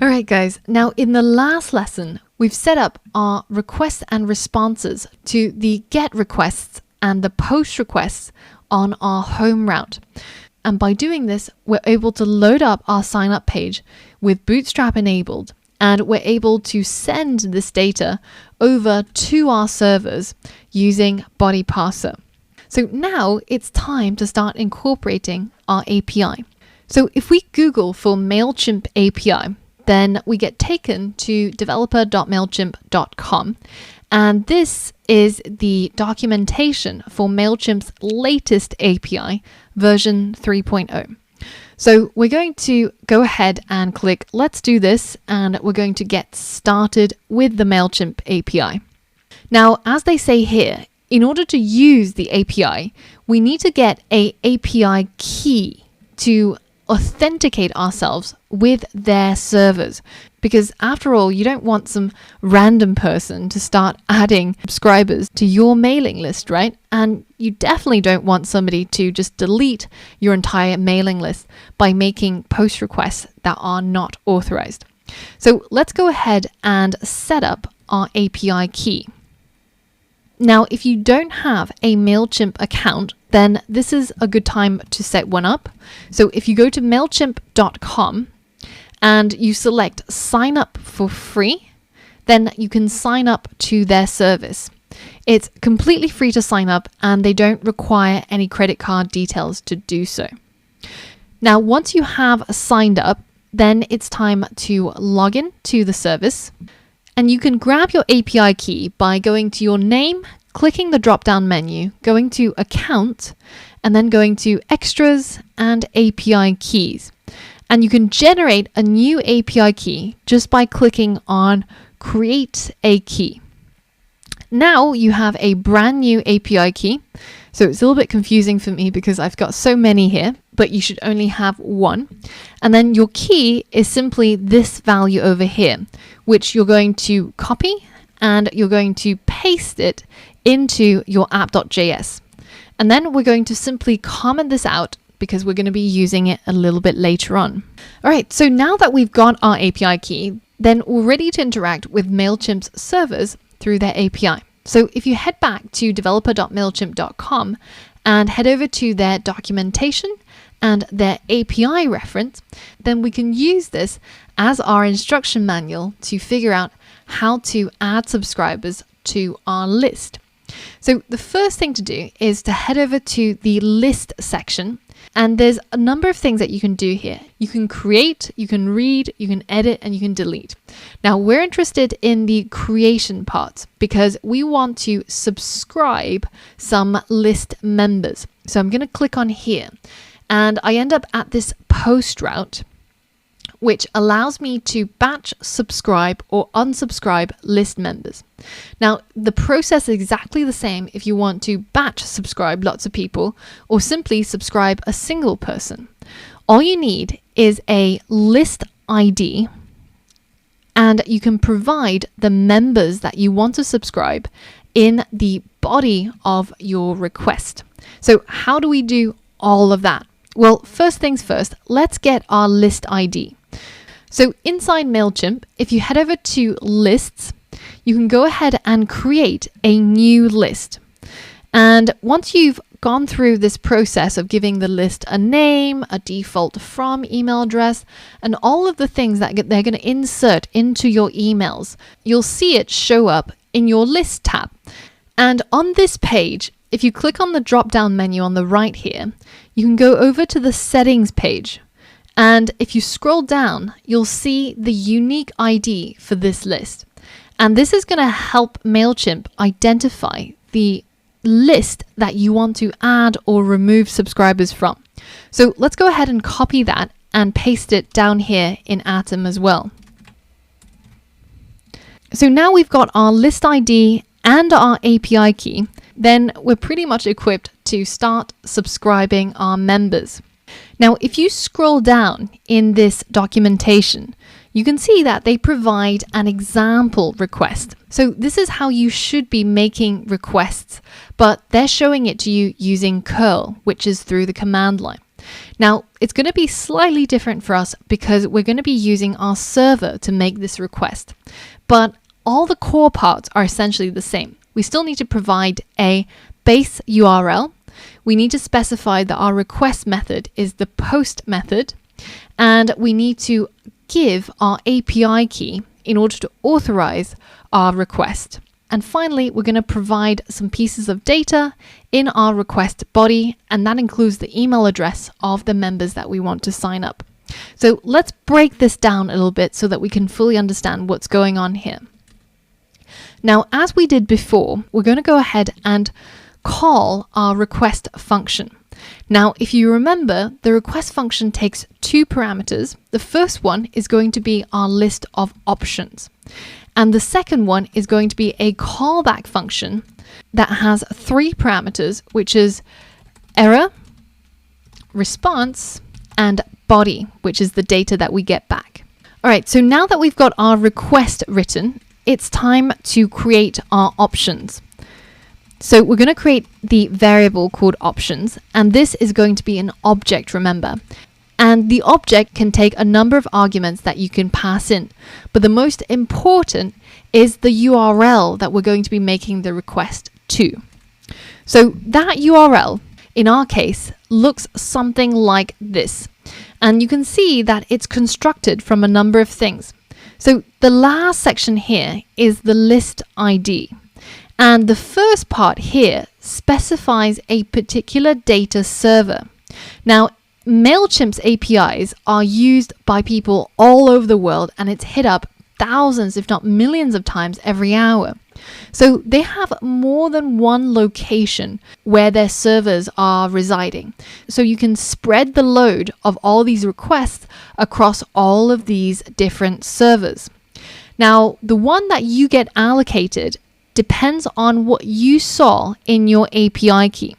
All right, guys. Now, in the last lesson, we've set up our requests and responses to the GET requests and the POST requests on our home route. And by doing this, we're able to load up our sign up page with Bootstrap enabled, and we're able to send this data over to our servers using Body Parser. So now it's time to start incorporating our API. So if we Google for MailChimp API, then we get taken to developer.mailchimp.com. And this is the documentation for MailChimp's latest API, version 3.0. So we're going to go ahead and click Let's do this, and we're going to get started with the MailChimp API. Now, as they say here, in order to use the API, we need to get an API key to authenticate ourselves with their servers, because after all, you don't want some random person to start adding subscribers to your mailing list, right? And you definitely don't want somebody to just delete your entire mailing list by making post requests that are not authorized. So let's go ahead and set up our API key. Now, if you don't have a MailChimp account, then this is a good time to set one up. So if you go to MailChimp.com and you select sign up for free, then you can sign up to their service. It's completely free to sign up, and they don't require any credit card details to do so. Now, once you have signed up, then it's time to log in to the service. And you can grab your API key by going to your name, clicking the drop-down menu, going to Account, and then going to Extras and API Keys. And you can generate a new API key just by clicking on Create a Key. Now you have a brand new API key. So it's a little bit confusing for me because I've got so many here, but you should only have one. And then your key is simply this value over here, which you're going to copy and you're going to paste it into your app.js. And then we're going to simply comment this out because we're going to be using it a little bit later on. All right, so now that we've got our API key, then we're ready to interact with MailChimp's servers through their API. So if you head back to developer.mailchimp.com and head over to their documentation and their API reference, then we can use this as our instruction manual to figure out how to add subscribers to our list. So the first thing to do is to head over to the list section, and there's a number of things that you can do here. You can create, you can read, you can edit, and you can delete. Now we're interested in the creation part because we want to subscribe some list members. So I'm going to click on here, and I end up at this post route, which allows me to batch subscribe or unsubscribe list members. Now, the process is exactly the same if you want to batch subscribe lots of people or simply subscribe a single person. All you need is a list ID, and you can provide the members that you want to subscribe in the body of your request. So how do we do all of that? Well, first things first, let's get our list ID. So inside MailChimp, if you head over to lists, you can go ahead and create a new list. And once you've gone through this process of giving the list a name, a default from email address, and all of the things that they're going to insert into your emails, you'll see it show up in your list tab. And on this page, if you click on the drop-down menu on the right here, you can go over to the settings page. And if you scroll down, you'll see the unique ID for this list. And this is going to help MailChimp identify the list that you want to add or remove subscribers from. So let's go ahead and copy that and paste it down here in Atom as well. So now we've got our list ID and our API key, then we're pretty much equipped to start subscribing our members. Now, if you scroll down in this documentation, you can see that they provide an example request. So this is how you should be making requests, but they're showing it to you using curl, which is through the command line. Now, it's going to be slightly different for us because we're going to be using our server to make this request. But all the core parts are essentially the same. We still need to provide a base URL. We need to specify that our request method is the post method. And we need to give our API key in order to authorize our request. And finally, we're going to provide some pieces of data in our request body, and that includes the email address of the members that we want to sign up. So let's break this down a little bit so that we can fully understand what's going on here. Now, as we did before, we're going to go ahead and call our request function. Now, if you remember, the request function takes two parameters. The first one is going to be our list of options. And the second one is going to be a callback function that has three parameters, which is error, response, and body, which is the data that we get back. All right, so now that we've got our request written, it's time to create our options. So we're going to create the variable called options, and this is going to be an object, remember. And the object can take a number of arguments that you can pass in. But the most important is the URL that we're going to be making the request to. So that URL, in our case, looks something like this. And you can see that it's constructed from a number of things. So the last section here is the list ID. And the first part here specifies a particular data server. Now, MailChimp's APIs are used by people all over the world, and it's hit up thousands, if not millions of times every hour. So they have more than one location where their servers are residing. So you can spread the load of all these requests across all of these different servers. Now, the one that you get allocated depends on what you saw in your API key.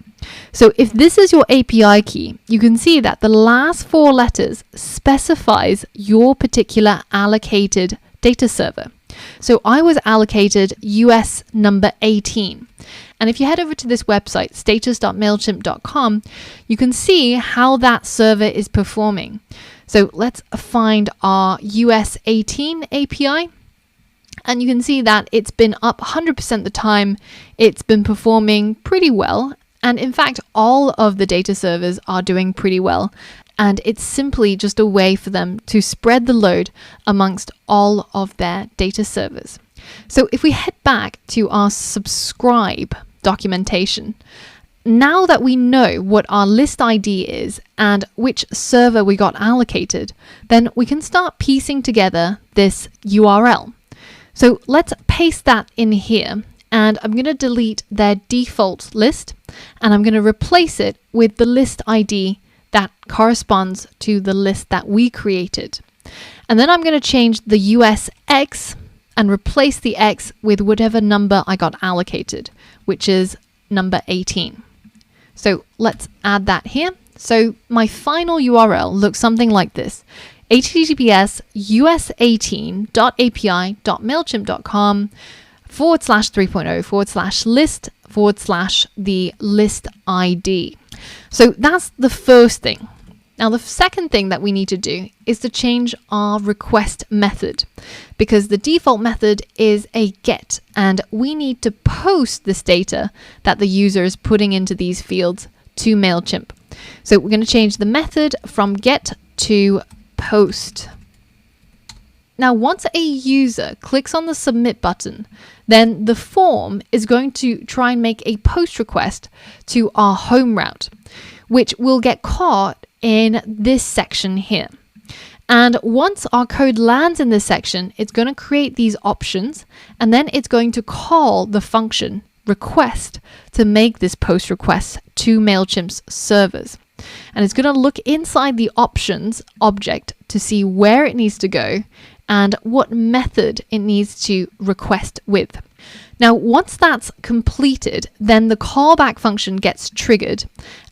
So if this is your API key, you can see that the last four letters specifies your particular allocated data server. So I was allocated US number 18. And if you head over to this website, status.mailchimp.com, you can see how that server is performing. So let's find our US 18 API. And you can see that it's been up 100% the time. It's been performing pretty well. And in fact, all of the data servers are doing pretty well. And it's simply just a way for them to spread the load amongst all of their data servers. So if we head back to our subscribe documentation, now that we know what our list ID is and which server we got allocated, then we can start piecing together this URL. So let's paste that in here. And I'm going to delete their default list, and I'm going to replace it with the list ID that corresponds to the list that we created. And then I'm going to change the US X and replace the X with whatever number I got allocated, which is number 18. So let's add that here. So my final URL looks something like this: https us18.api.mailchimp.com /3.0 /list the list ID. So that's the first thing. Now, the second thing that we need to do is to change our request method, because the default method is a get, and we need to post this data that the user is putting into these fields to MailChimp. So we're going to change the method from get to post. Now, once a user clicks on the submit button, then the form is going to try and make a post request to our home route, which will get caught in this section here. And once our code lands in this section, it's going to create these options, and then it's going to call the function request to make this post request to MailChimp's servers. And it's going to look inside the options object to see where it needs to go and what method it needs to request with. Now, once that's completed, then the callback function gets triggered,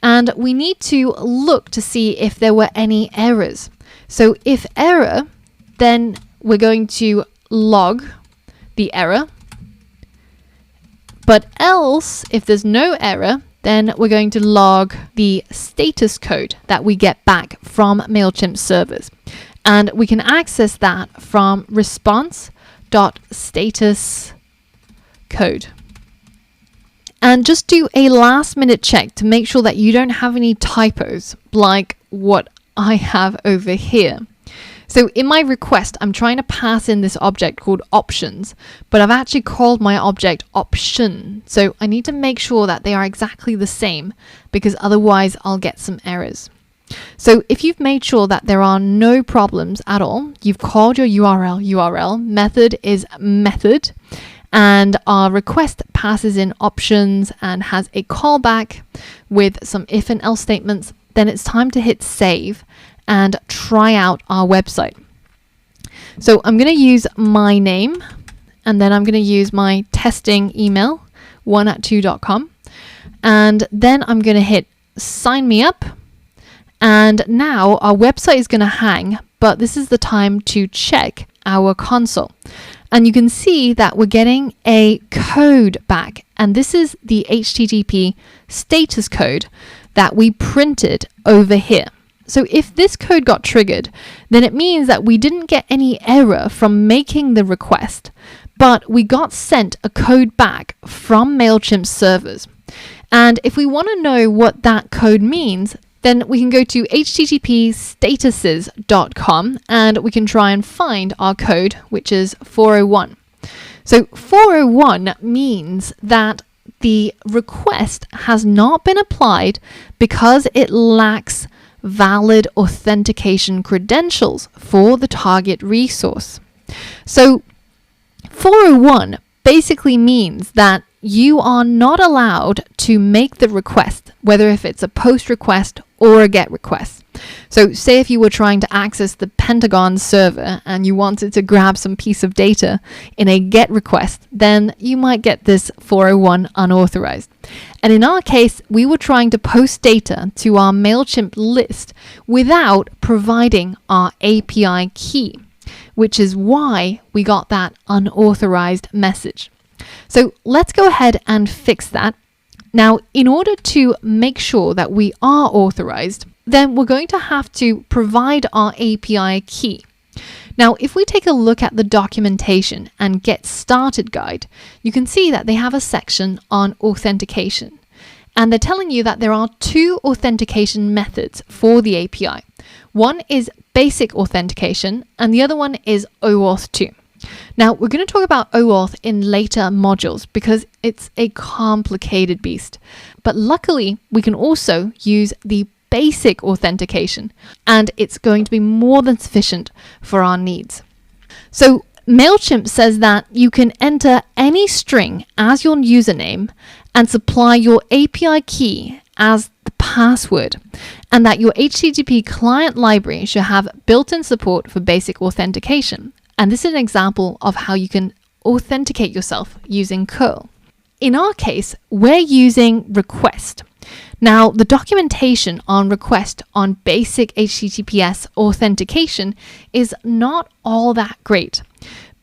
and we need to look to see if there were any errors. So if error, then we're going to log the error. But else, if there's no error, then we're going to log the status code that we get back from MailChimp servers. And we can access that from response.status code. And just do a last minute check to make sure that you don't have any typos like what I have over here. So in my request, I'm trying to pass in this object called options, but I've actually called my object option. So I need to make sure that they are exactly the same, because otherwise I'll get some errors. So if you've made sure that there are no problems at all, you've called your URL, method is method, and our request passes in options and has a callback with some if and else statements, then it's time to hit save and try out our website. So I'm going to use my name, and then I'm going to use my testing email, 1@2.com, and then I'm going to hit sign me up. And now our website is going to hang, but this is the time to check our console. And you can see that we're getting a code back, and this is the HTTP status code that we printed over here. So if this code got triggered, then it means that we didn't get any error from making the request, but we got sent a code back from MailChimp's servers. And if we want to know what that code means, then we can go to http://statuses.com and we can try and find our code, which is 401. So 401 means that the request has not been applied because it lacks valid authentication credentials for the target resource. So 401 basically means that you are not allowed to make the request, whether if it's a post request or a get request. So say if you were trying to access the Pentagon server and you wanted to grab some piece of data in a get request, then you might get this 401 unauthorized. And in our case, we were trying to post data to our MailChimp list without providing our API key, which is why we got that unauthorized message. So let's go ahead and fix that. Now, in order to make sure that we are authorized, then we're going to have to provide our API key. Now, if we take a look at the documentation and get started guide, you can see that they have a section on authentication. And they're telling you that there are two authentication methods for the API. One is basic authentication and the other one is OAuth 2. Now, we're going to talk about OAuth in later modules because it's a complicated beast. But luckily, we can also use the basic authentication, and it's going to be more than sufficient for our needs. So MailChimp says that you can enter any string as your username and supply your API key as the password, and that your HTTP client library should have built-in support for basic authentication. And this is an example of how you can authenticate yourself using curl. In our case, we're using request. Now, the documentation on request on basic HTTPS authentication is not all that great.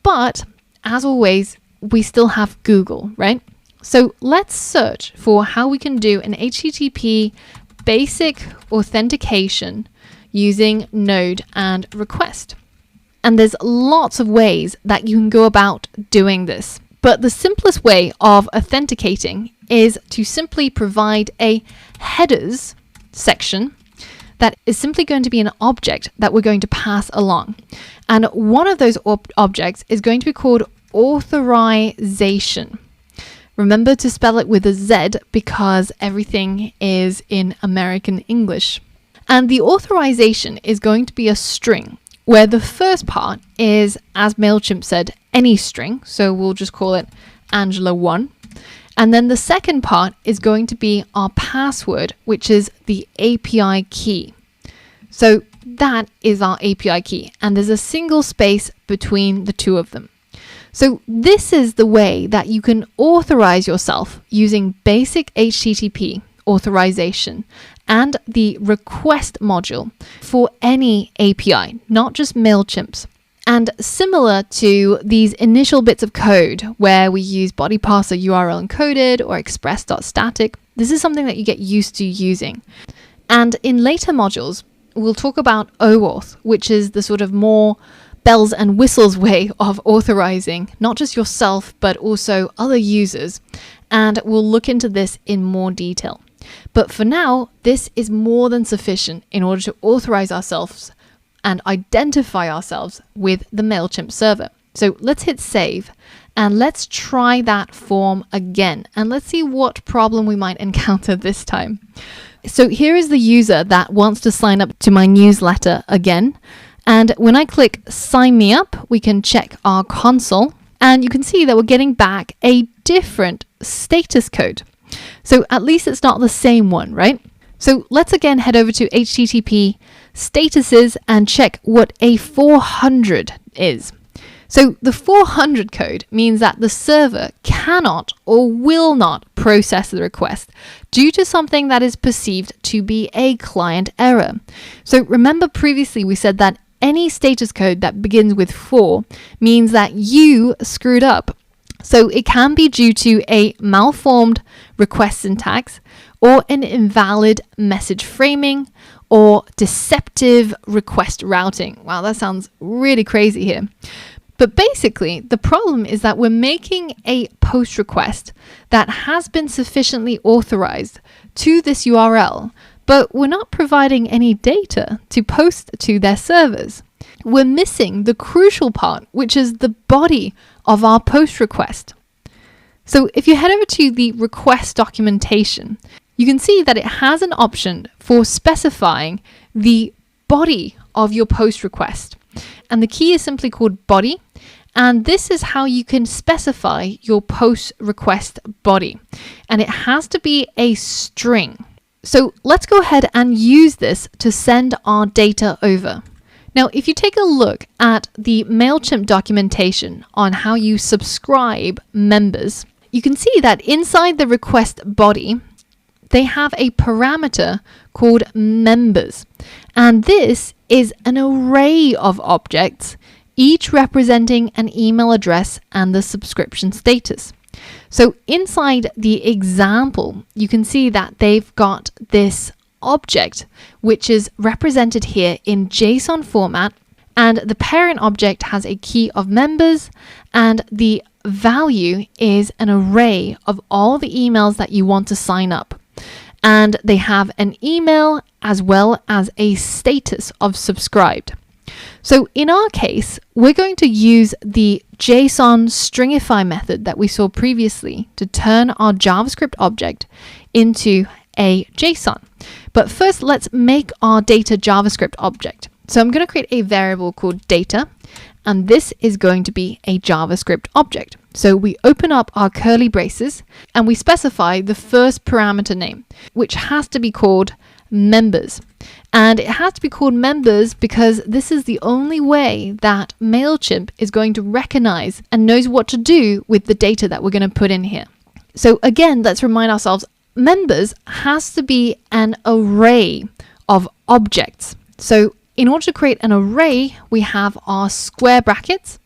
But as always, we still have Google, right? So let's search for how we can do an HTTP basic authentication using Node and request. And there's lots of ways that you can go about doing this. But the simplest way of authenticating is to simply provide a headers section that is simply going to be an object that we're going to pass along. And one of those objects is going to be called authorization. Remember to spell it with a Z because everything is in American English. And the authorization is going to be a string, where the first part is, as MailChimp said, any string. So we'll just call it Angela1. And then the second part is going to be our password, which is the API key. So that is our API key. And there's a single space between the two of them. So this is the way that you can authorize yourself using basic HTTP authorization and the request module for any API, not just MailChimp's. And similar to these initial bits of code where we use body parser URL encoded or express.static, This is something that you get used to using. And in later modules, we'll talk about OAuth, which is the sort of more bells and whistles way of authorizing not just yourself, but also other users. And we'll look into this in more detail. But for now, this is more than sufficient in order to authorize ourselves and identify ourselves with the MailChimp server. So let's hit save and let's try that form again. And let's see what problem we might encounter this time. So here is the user that wants to sign up to my newsletter again. And when I click sign me up, we can check our console and you can see that we're getting back a different status code. So at least it's not the same one, right? So let's again head over to HTTP statuses and check what a 400 is. So the 400 code means that the server cannot or will not process the request due to something that is perceived to be a client error. So remember previously we said that any status code that begins with 4 means that you screwed up. So it can be due to a malformed request syntax or an invalid message framing or deceptive request routing. Wow, that sounds really crazy here. But basically, the problem is that we're making a post request that has been sufficiently authorized to this URL, but we're not providing any data to post to their servers. We're missing the crucial part, which is the body of our post request. So if you head over to the request documentation, you can see that it has an option for specifying the body of your post request. And the key is simply called body. And this is how you can specify your post request body. And it has to be a string. So let's go ahead and use this to send our data over. Now, if you take a look at the MailChimp documentation on how you subscribe members, you can see that inside the request body, they have a parameter called members. And this is an array of objects, each representing an email address and the subscription status. So inside the example, you can see that they've got this object, which is represented here in JSON format, and the parent object has a key of members, and the value is an array of all the emails that you want to sign up. And they have an email as well as a status of subscribed. So in our case, we're going to use the JSON stringify method that we saw previously to turn our JavaScript object into a JSON. But first, let's make our data JavaScript object. So I'm going to create a variable called data, and this is going to be a JavaScript object. So we open up our curly braces and we specify the first parameter name, which has to be called members. And it has to be called members because this is the only way that MailChimp is going to recognize and knows what to do with the data that we're going to put in here. So again, let's remind ourselves, members has to be an array of objects. So in order to create an array, we have our square brackets.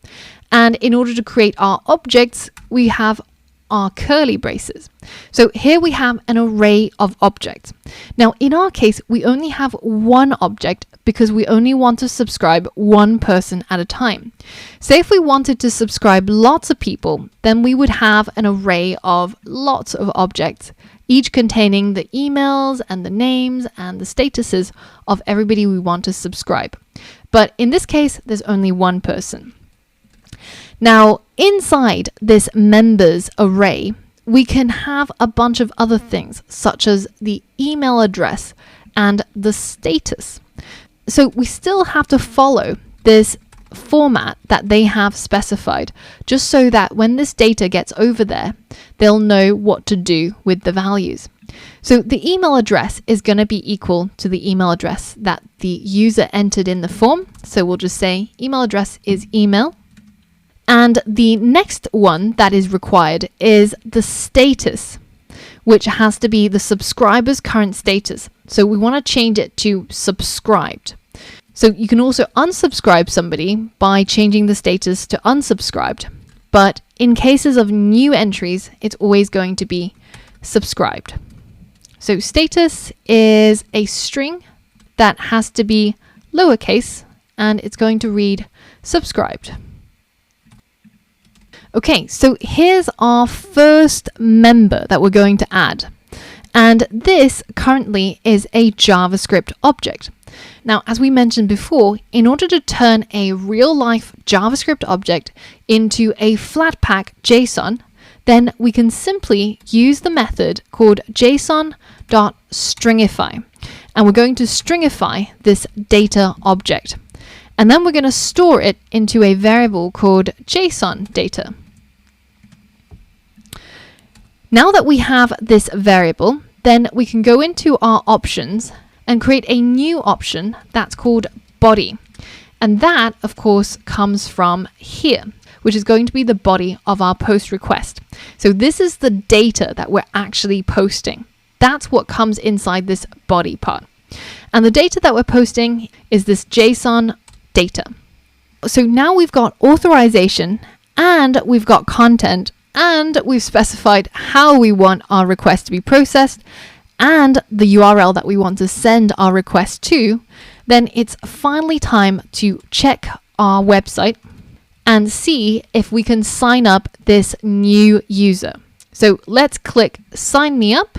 And in order to create our objects, we have our curly braces. So here we have an array of objects. Now, in our case, we only have one object because we only want to subscribe one person at a time. Say if we wanted to subscribe lots of people, then we would have an array of lots of objects, each containing the emails and the names and the statuses of everybody we want to subscribe. But in this case, there's only one person. Now, inside this members array, we can have a bunch of other things, such as the email address and the status. So we still have to follow this format that they have specified, just so that when this data gets over there, they'll know what to do with the values. So the email address is going to be equal to the email address that the user entered in the form. So we'll just say email address is email. And the next one that is required is the status, which has to be the subscriber's current status. So we want to change it to subscribed. So you can also unsubscribe somebody by changing the status to unsubscribed. But in cases of new entries, it's always going to be subscribed. So status is a string that has to be lowercase, and it's going to read subscribed. Okay, so here's our first member that we're going to add. And this currently is a JavaScript object. Now, as we mentioned before, in order to turn a real-life JavaScript object into a Flatpak JSON, then we can simply use the method called json.stringify. And we're going to stringify this data object. And then we're going to store it into a variable called JSON data. Now that we have this variable, then we can go into our options and create a new option that's called body. And that, of course, comes from here, which is going to be the body of our post request. So this is the data that we're actually posting. That's what comes inside this body part. And the data that we're posting is this JSON data. So now we've got authorization and we've got content and we've specified how we want our request to be processed and the URL that we want to send our request to, then it's finally time to check our website and see if we can sign up this new user. So let's click sign me up,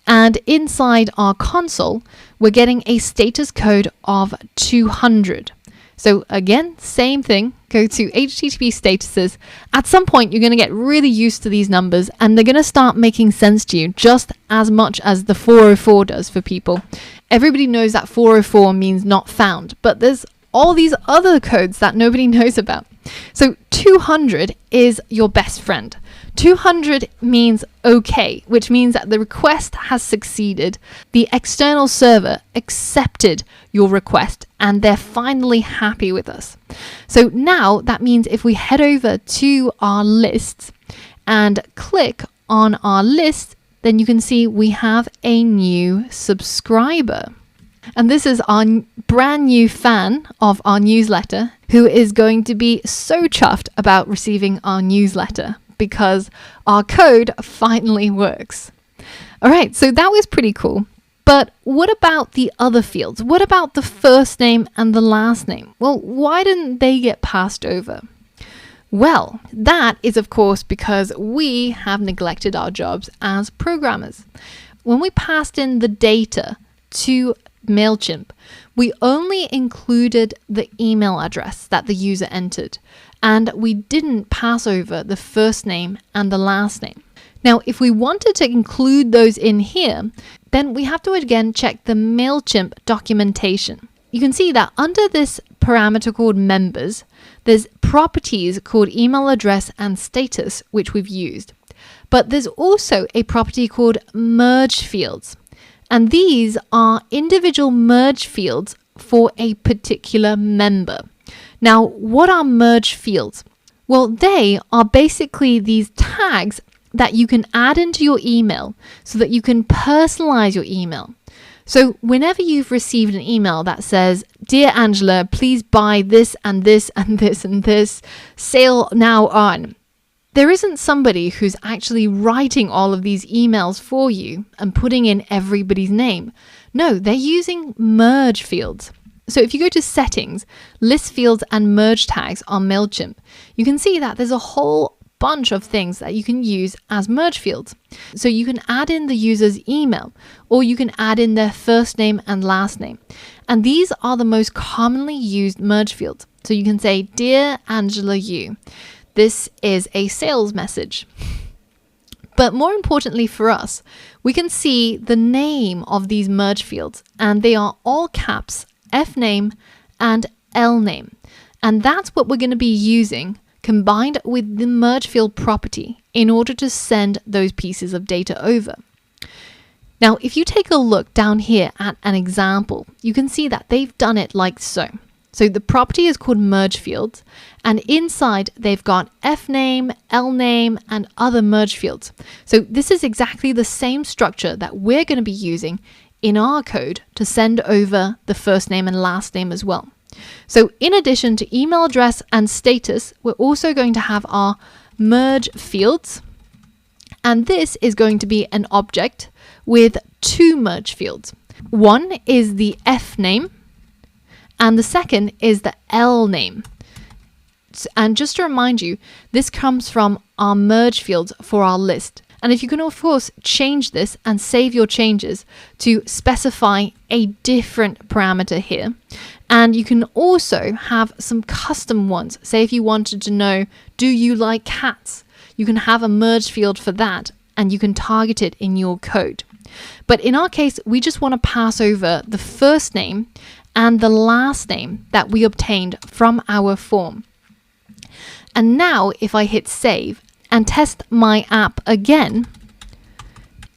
and inside our console, we're getting a status code of 200. So again, same thing, go to HTTP statuses. At some point, you're going to get really used to these numbers and they're going to start making sense to you just as much as the 404 does for people. Everybody knows that 404 means not found, but there's all these other codes that nobody knows about. So 200 is your best friend. 200 means okay, which means that the request has succeeded. The external server accepted your request and they're finally happy with us. So now that means if we head over to our lists and click on our list, then you can see we have a new subscriber. And this is our brand new fan of our newsletter who is going to be so chuffed about receiving our newsletter because our code finally works. All right, so that was pretty cool. But what about the other fields? What about the first name and the last name? Well, why didn't they get passed over? Well, that is of course because we have neglected our jobs as programmers. When we passed in the data to MailChimp, we only included the email address that the user entered, and we didn't pass over the first name and the last name. Now, if we wanted to include those in here, then we have to again check the MailChimp documentation. You can see that under this parameter called members, there's properties called email address and status, which we've used. But there's also a property called merge fields. And these are individual merge fields for a particular member. Now, what are merge fields? Well, they are basically these tags that you can add into your email so that you can personalize your email. So whenever you've received an email that says, "Dear Angela, please buy this and this and this and this, sale now on," there isn't somebody who's actually writing all of these emails for you and putting in everybody's name. No, they're using merge fields. So if you go to settings, list fields and merge tags on MailChimp, you can see that there's a whole bunch of things that you can use as merge fields. So you can add in the user's email, or you can add in their first name and last name. And these are the most commonly used merge fields. So you can say, "Dear Angela Yu, this is a sales message." But more importantly for us, we can see the name of these merge fields, and they are all caps, F name and L name. And that's what we're going to be using combined with the merge field property in order to send those pieces of data over. Now, if you take a look down here at an example, you can see that they've done it like so. So the property is called merge fields, and inside they've got F name, L name, and other merge fields. So this is exactly the same structure that we're going to be using in our code to send over the first name and last name as well. So in addition to email address and status, we're also going to have our merge fields. And this is going to be an object with two merge fields. One is the F name, and the second is the L name. And just to remind you, this comes from our merge fields for our list. And if you can, of course, change this and save your changes to specify a different parameter here. And you can also have some custom ones. Say if you wanted to know, do you like cats? You can have a merge field for that, and you can target it in your code. But in our case, we just want to pass over the first name and the last name that we obtained from our form. And now if I hit save and test my app again,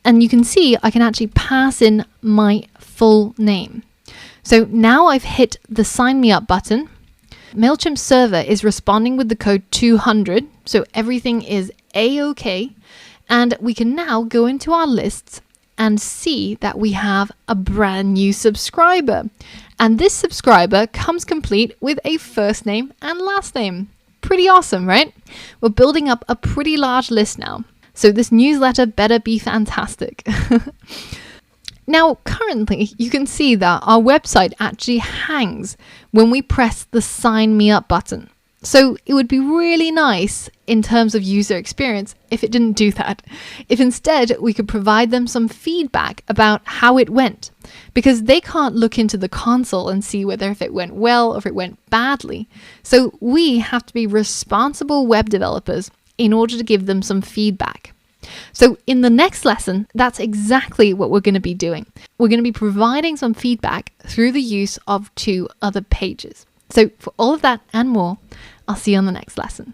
and you can see I can actually pass in my full name. So now I've hit the sign me up button. MailChimp's server is responding with the code 200, so everything is A-OK. And we can now go into our lists and see that we have a brand new subscriber. And this subscriber comes complete with a first name and last name. Pretty awesome, right? We're building up a pretty large list now. So this newsletter better be fantastic. Now, currently, you can see that our website actually hangs when we press the sign me up button. So it would be really nice in terms of user experience if it didn't do that. If instead we could provide them some feedback about how it went, because they can't look into the console and see whether if it went well or if it went badly. So we have to be responsible web developers in order to give them some feedback. So in the next lesson, that's exactly what we're going to be doing. We're going to be providing some feedback through the use of two other pages. So for all of that and more, I'll see you on the next lesson.